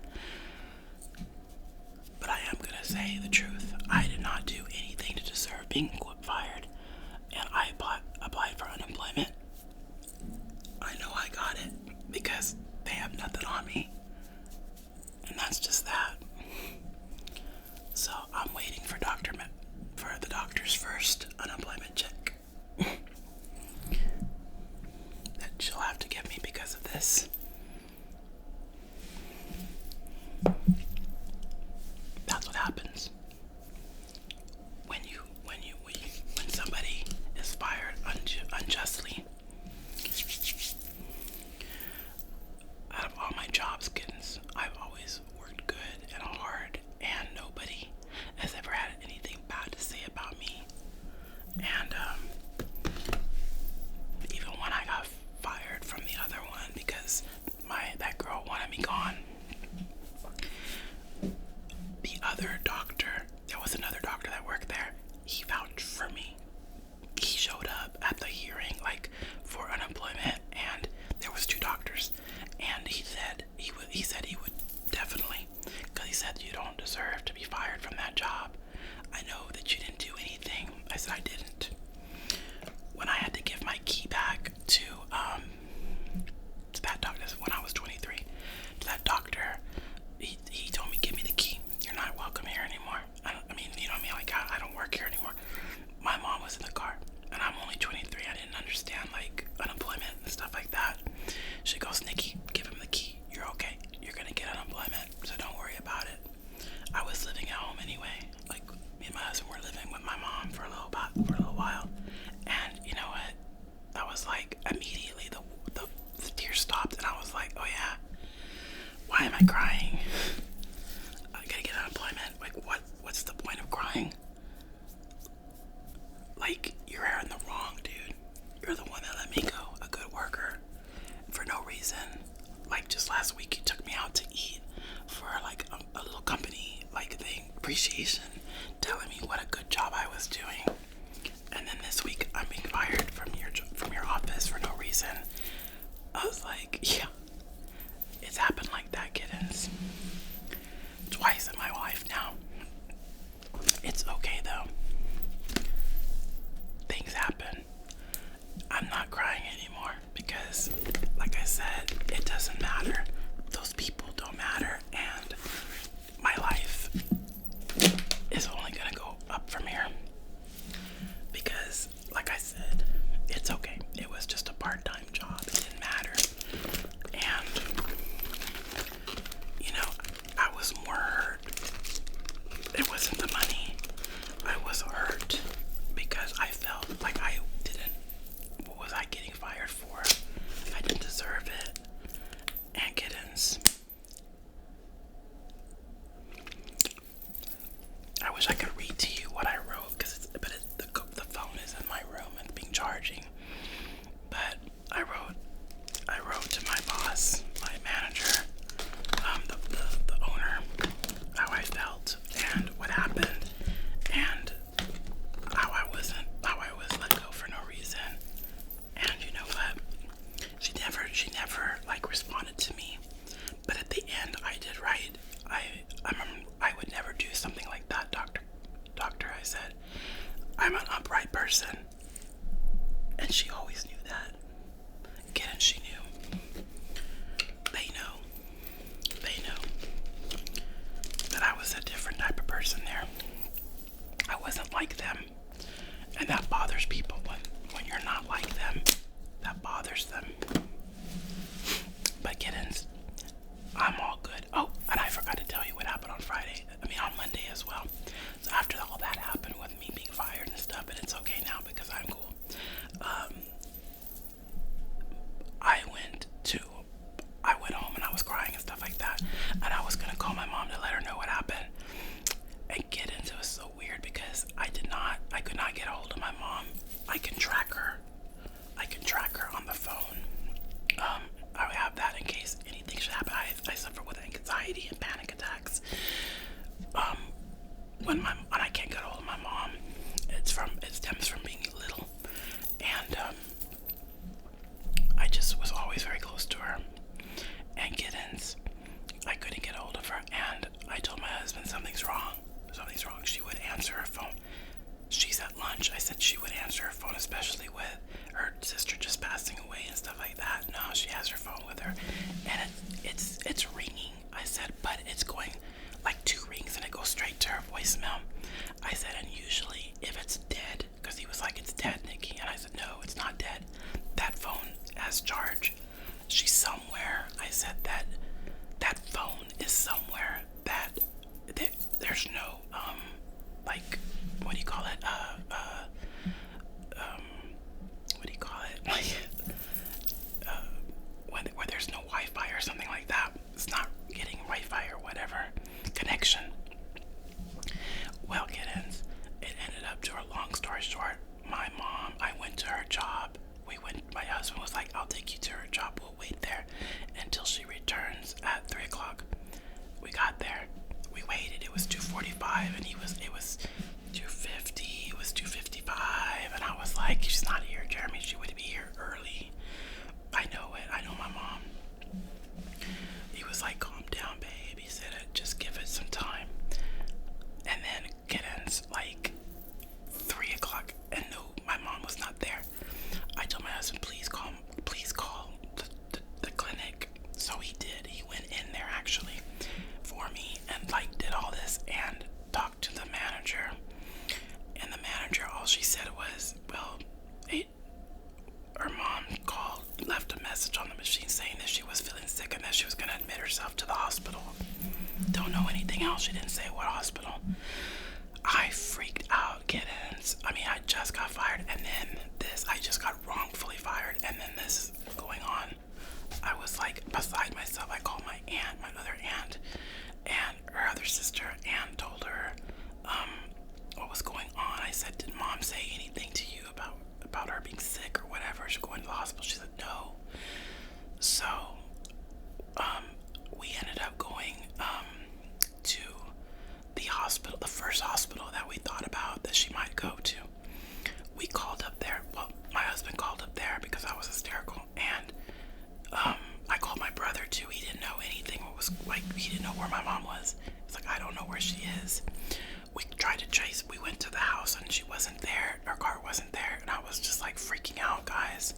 But I am gonna say the truth. I did not do anything to deserve being fired. And I applied for unemployment. I know I got it because they have nothing on me. And that's just that. So I'm waiting for the doctor's first unemployment check that she'll have to give me because of this. That's what happens when somebody is fired unjustly. Out of all my jobs, Kittens, I've always worked good and hard, and nobody has ever had anything bad to say about me. And even when I got fired from the other one because that girl wanted me gone, the other doctor, there was another doctor that worked there, he vouched for me. He showed up at the hearing, like, for unemployment, and there was two doctors, and he said he would definitely, because he said, you don't deserve to be fired from that job. I know that you didn't do anything. I said I didn't. When I had to give my key back to that doctor, when I was 23, to that doctor, he told me, give me the key. You're not welcome here anymore. I mean, you know what I mean? Like, I don't work here anymore. My mom was in the car, and I'm only 23. I didn't understand, like, unemployment and stuff like that. She goes, Nikki, give him the key. You're okay. You're gonna get unemployment, so don't worry about it. I was living at home anyway. Like, me and my husband were living with my mom for a little while. And you know what? I was like, immediately, the crying. I gotta get unemployment. Like, what's the point of crying? Like, you're in the wrong, dude. You're the one that let me go, a good worker, for no reason. Like, just last week you took me out to eat for like a little company like thing, appreciation, telling me what a good job I was doing. And then this week I'm being fired from your office for no reason. I was like, yeah, it's happened like that, kittens. Twice in my life now. It's okay though. Things happen. I'm not crying anymore because, like I said, it doesn't matter. Those people don't matter, and my life is only gonna go up from here. Because, like I said, it's okay. It was just a part-time job. It didn't matter. And, you know, I was more hurt. It wasn't the money. I was hurt because I felt like what was I getting fired for? I didn't deserve it. And kittens, I wish I could read to you what I wrote, the phone is in my room and being charging. But I wrote to my boss, my manager, the owner, how I felt and what happened, and how I was let go for no reason. And you know what? She never like responded to me. But at the end, I did write. I would never do something like that, doctor. Doctor, I said, I'm an upright person, and she always knew that. Again, she knew. They know that I was a different type of person there. I wasn't like them, and that bothers people when you're not like them. That bothers them. But kittens, I'm all good. Oh, and I forgot to tell you what happened on Monday as well. So after all that happened with me being fired and stuff, but it's okay now because I'm cool. I went home and I was crying and stuff like that, and I was gonna call my mom to let her know what happened. And kittens, it was so weird because I could not get a hold of my mom. I can track her on the phone. I have that in case anything should happen. I suffer with anxiety and panic attacks. When I can't get a hold of my mom, it stems from being little, and I just was always very close to her. And kittens, I couldn't get a hold of her, and I told my husband something's wrong. She would answer her phone. She's at lunch. I said she would answer her phone, especially with her sister just passing away and stuff like that. No, she has her phone with her, and it's ringing. I said, but it's going like 2 rings and it goes straight to her voicemail. I said, and usually if it's dead, because he was like, it's dead, Nikki, and I said, no, it's not dead. That phone has charge. She's somewhere. I said that phone is somewhere that there's no like, what do you call it? What do you call it? Like, where there's no Wi-Fi or something like that. It's not getting Wi-Fi or whatever connection. Well, kittens, it ended up, to a long story short, my mom, I went to her job. My husband was like, I'll take you to her job. We'll wait there until she returns at 3 o'clock. We got there. We waited. It was 2:45, and it was 2:50. It was 2:55, and I was like, she's not here, Jeremy. She would be here early. I know it. I know my mom. He was like, calm down, babe. He said, just give it some time. And then kittens, like 3 o'clock, and no, my mom was not there. I told my husband, please call the clinic. So he did. He went in there actually for me and like did all this and talked to the manager. And the manager, all she said was, well, her mom left a message on the machine saying that she was feeling sick and that she was going to admit herself to the hospital. Don't know anything else. She didn't say what hospital. I freaked out, kittens. I mean, I just got fired, and then I just got wrongfully fired, and then this is going on. I was like beside myself. I called my other aunt, like, he didn't know where my mom was. It's like, I don't know where she is. We tried to trace, we went to the house and she wasn't there. Her car wasn't there. And I was just like freaking out, guys.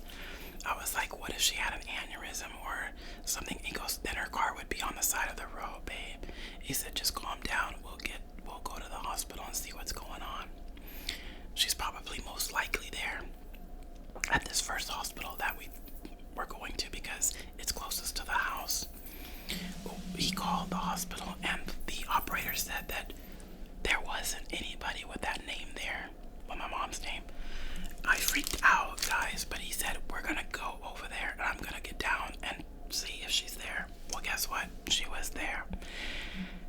I was like, what if she had an aneurysm or something? He goes, then her car would be on the side of the road, babe. He said, just calm down. We'll go to the hospital and see what's going on. She's probably most likely there at this first hospital that we're going to because it's closest to the house. He called the hospital and the operator said that there wasn't anybody with that name there, with my mom's name. I freaked out, guys, but he said, we're gonna go over there and I'm gonna get down and see if she's there. Well, guess what? She was there.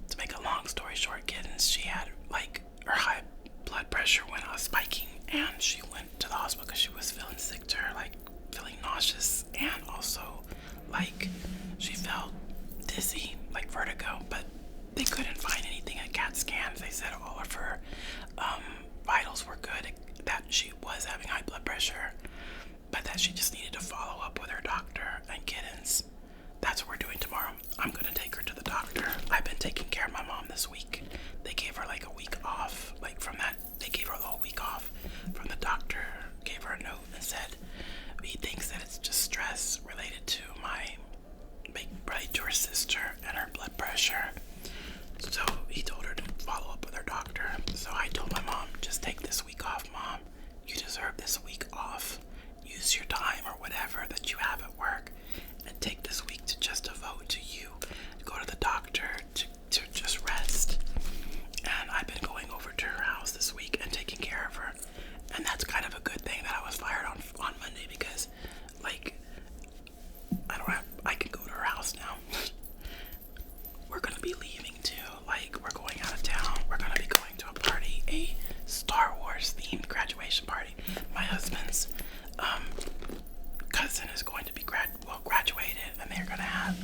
To make a long story short, kittens, she had, like, her high blood pressure went spiking, and she went to the hospital because she was feeling sick to her, like, feeling nauseous, and also, like, she felt dizzy, like vertigo, but they couldn't find anything at CAT scans. They said all of her vitals were good, that she was having high blood pressure, but that she just needed to follow up with her doctor. And kittens, that's what we're doing tomorrow. I'm gonna take her to the doctor. I've been taking care of my mom this week. They gave her like a week off, like from that, they gave her the whole week off from the doctor, gave her a note and said, he thinks that it's just stress related to to her sister and her blood pressure. So he told her to follow up with her doctor. So I told my mom, just take this week off, Mom. You deserve this week off. Use your time or whatever that you have at work and take this week to just devote to you. Go to the doctor to just rest. And I've been going over to her house this week and taking care of her. And that's kind of a good thing that I was fired on Monday because, like, I can go to her house now. We're gonna be leaving too. Like, we're going out of town. We're gonna be going to a party, a Star Wars themed graduation party. My husband's cousin is going to be graduated, and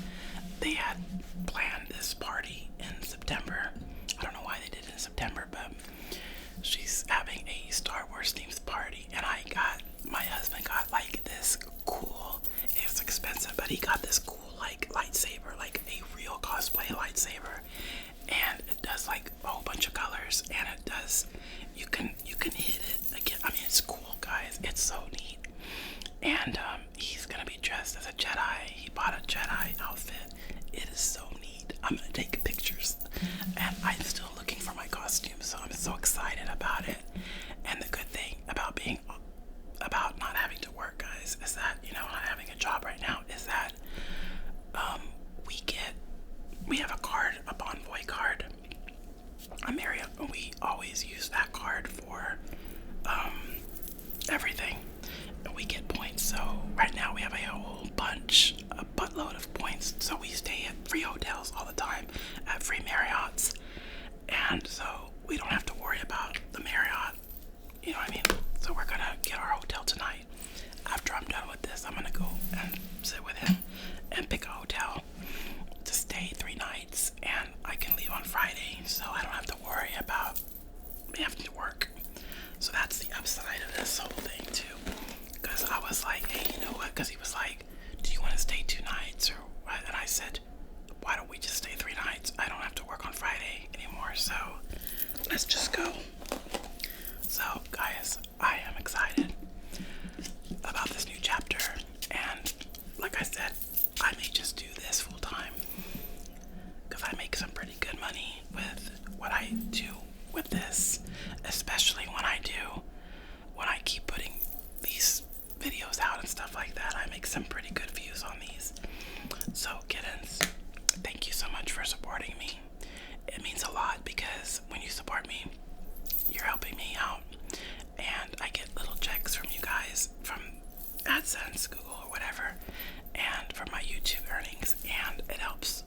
they had planned this party in September. I don't know why they did it in September, but she's having a Star Wars themed party, and my husband got like this cool, it's expensive, but he got this cool like lightsaber, like a real cosplay lightsaber, and it does like a whole bunch of colors, and it does, you can hit it again. I mean, it's cool, guys. It's so neat. And he's gonna be dressed as a Jedi. He bought a Jedi outfit. It is so neat. I'm gonna take pictures, and I'm still looking for my costume, so I'm so excited about it. And the good thing about not having to work, guys, is that, not having a job right now, is that we have a card, a Bonvoy card, a Marriott, and we always use that card for everything. And we get points, so right now we have a whole a buttload of points, so we stay at free hotels all the time, at free Marriotts, and so we don't have to worry about the Marriott, you know what I mean? So we're gonna get our hotel tonight. After I'm done with this, I'm gonna go and sit with him and pick a hotel to stay 3 nights, and I can leave on Friday, so I don't have to worry about me having to work. So that's the upside of this whole thing too, because I was like, hey, you know what, because he was like, do you want to stay 2 nights or what? And I said, why don't we just stay 3 nights? I don't have to work on Friday anymore, so let's just go. So guys, I am excited about this new chapter, and like I said, I may just do this full time because I make some pretty good money with what I do with this, especially when I keep putting these videos out and stuff like that. I make some pretty good views on these. So kittens, thank you so much for supporting me. It means a lot because when you support me, you're helping me out, and I get little checks from you guys from AdSense, Google, or whatever, and from my YouTube earnings, and it helps,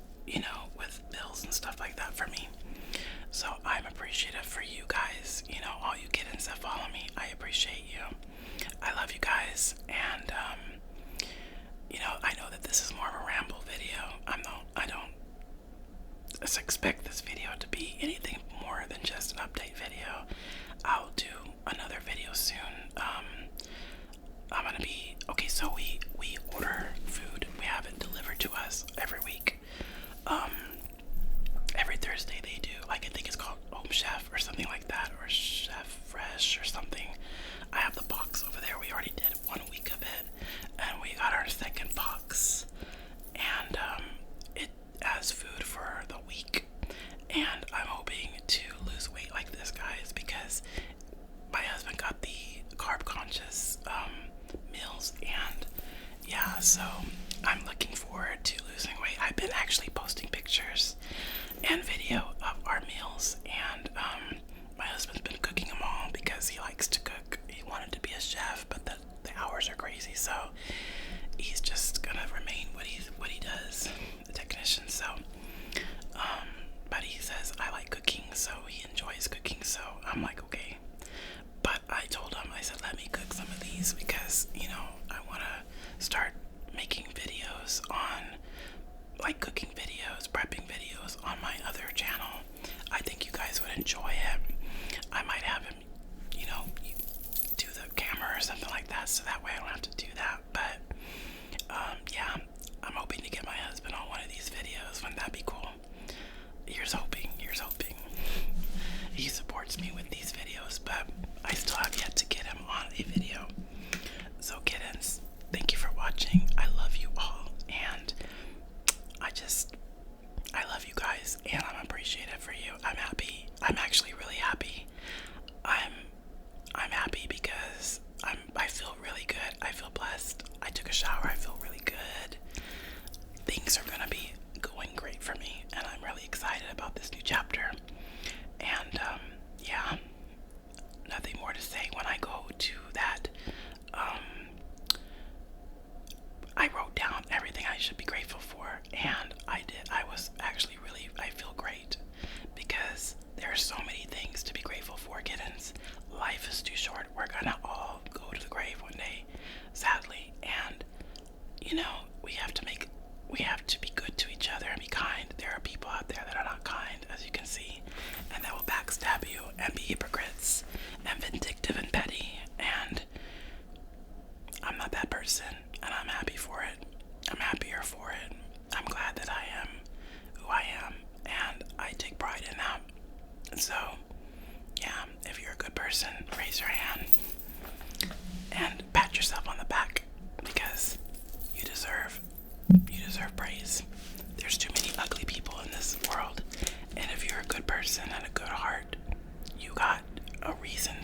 with bills and stuff like that for me. So I'm appreciative for you guys, all you kittens that follow me. I appreciate you. I love you guys, and I know that this is more of a ramble video. I don't expect this video to be anything more than just an update video. I'll do another video soon. I'm gonna be okay. So we order food. We have it delivered to us every week. enjoy it. I might have him, you know, do the camera or something like that, so that way I don't have to do that. But yeah, I'm hoping to get my husband on one of these videos. Wouldn't that be cool? Here's hoping, here's hoping. He supports me with these videos, but I still have yet to get him on a video. So kittens, thank you for watching. I love you all, and I love you guys, and I'm appreciative for you. I'm happy. I'm actually really happy. I'm happy because I feel really good. I feel blessed. I took a shower. I feel really good. Things are gonna be going great for me, and I'm really excited about this new chapter. And yeah, nothing more to say. When I go to that, I wrote down everything I should be grateful for, and I did. I feel great because there are so many things to be grateful for, kittens. Life is too short. We're gonna all go to the grave one day, sadly, and you know, we have to be good to each other and be kind. There are people out there that are not kind, as you can see, and that will backstab you and be hypocrites and vindictive and petty, and I'm not that person, and I'm happy for it. I'm happier for it. I'm glad that I am who I am, and I take pride in that. And so, yeah, if you're a good person, raise your hand and pat yourself on the back, because you deserve praise. There's too many ugly people in this world, and if you're a good person and a good heart, you got a reason